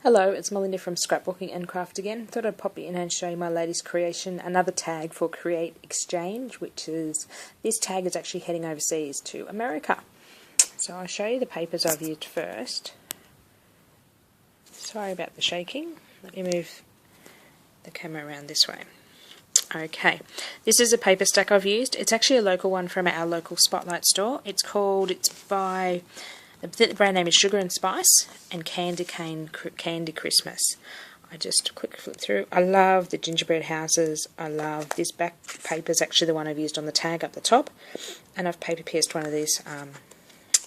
Hello, it's Melinda from Scrapbooking and Craft again. Thought I'd pop in and show you my latest creation, another tag for Createexchange, which is, this tag is actually heading overseas to America. So I'll show you the papers I've used first. Sorry about the shaking. Let me move the camera around this way. Okay, this is a paper stack I've used. It's actually a local one from our local Spotlight store. It's by... the brand name is Sugar and Spice and Candy Christmas. I just quick flip through. I love the gingerbread houses. I love this back paper is actually the one I've used on the tag up the top, and I've paper pierced one of these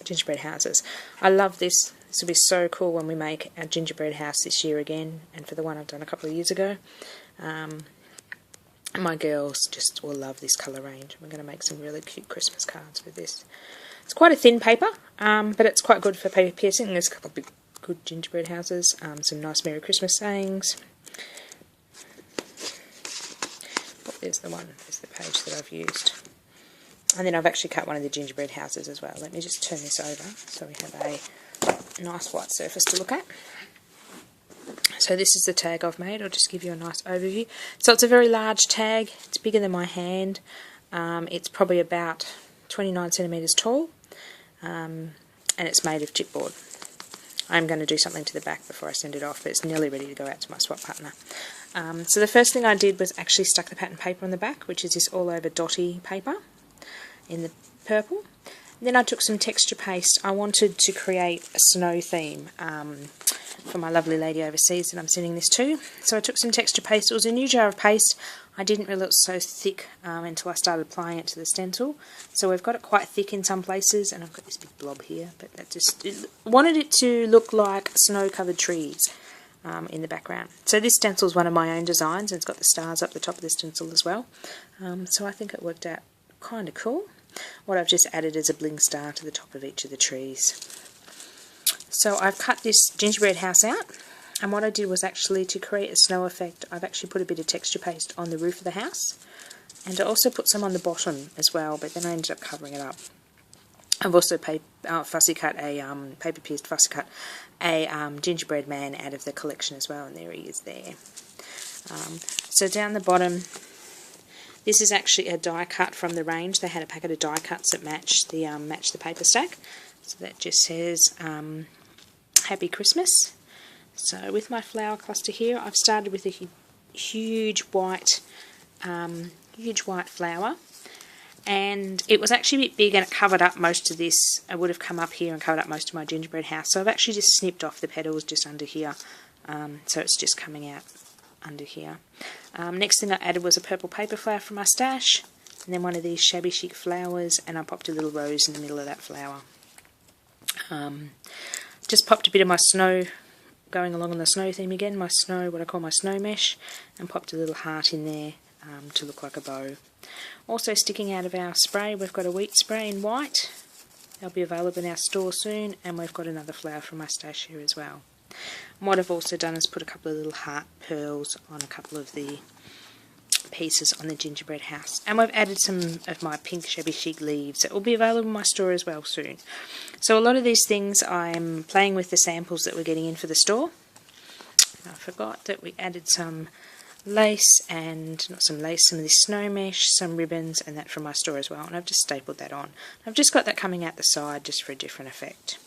gingerbread houses. I love this. This will be so cool when we make our gingerbread house this year again, and for the one I've done a couple of years ago. My girls just will love this colour range. We're going to make some really cute Christmas cards with this. It's quite a thin paper, but it's quite good for paper piercing. There's a couple of big, good gingerbread houses, some nice Merry Christmas sayings. Oh, there's the page that I've used. And then I've actually cut one of the gingerbread houses as well. Let me just turn this over so we have a nice white surface to look at. So this is the tag I've made. I'll just give you a nice overview. So it's a very large tag. It's bigger than my hand. It's probably about 29 centimetres tall, and it's made of chipboard. I'm going to do something to the back before I send it off, but it's nearly ready to go out to my swap partner. So the first thing I did was actually stuck the pattern paper on the back, which is this all over dotty paper in the purple. And then I took some texture paste. I wanted to create a snow theme for my lovely lady overseas that I'm sending this to. So I took some texture paste. It was a new jar of paste. I didn't realize it was so thick until I started applying it to the stencil. So we've got it quite thick in some places, and I've got this big blob here, but wanted it to look like snow-covered trees in the background. So this stencil is one of my own designs, and it's got the stars up the top of the stencil as well. So I think it worked out kind of cool. What I've just added is a bling star to the top of each of the trees. So I've cut this gingerbread house out, and what I did was actually to create a snow effect, I've actually put a bit of texture paste on the roof of the house, and I also put some on the bottom as well, but then I ended up covering it up. I've also paper pierced fussy cut a gingerbread man out of the collection as well, and there he is there. So down the bottom, this is actually a die cut from the range. They had a packet of die cuts that match the paper stack. So that just says Happy Christmas. So with my flower cluster here, I've started with a huge white flower, and it was actually a bit big and it covered up most of this. I would have come up here and covered up most of my gingerbread house. So I've actually just snipped off the petals just under here, so it's just coming out under here. Next thing I added was a purple paper flower from my stash, and then one of these shabby chic flowers, and I popped a little rose in the middle of that flower. Just popped a bit of my snow, going along on the snow theme again, what I call my snow mesh, and popped a little heart in there to look like a bow. Also sticking out of our spray, we've got a wheat spray in white. They'll be available in our store soon, and we've got another flower from my stash here as well. And what I've also done is put a couple of little heart pearls on a couple of the pieces on the gingerbread house, and we've added some of my pink shabby chic leaves that will be available in my store as well soon. So a lot of these things I'm playing with the samples that we're getting in for the store. I forgot that we added some lace, and some of this snow mesh, some ribbons, and that from my store as well, and I've just stapled that on. I've just got that coming out the side just for a different effect.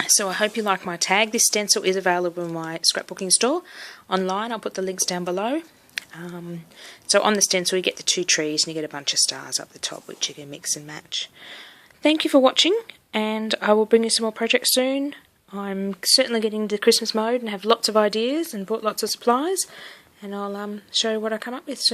So I hope you like my tag. This stencil is available in my scrapbooking store online. I'll put the links down below. So on the stencil you get the two trees and you get a bunch of stars up the top which you can mix and match. Thank you for watching, and I will bring you some more projects soon. I'm certainly getting into Christmas mode and have lots of ideas and bought lots of supplies, and I'll show you what I come up with soon.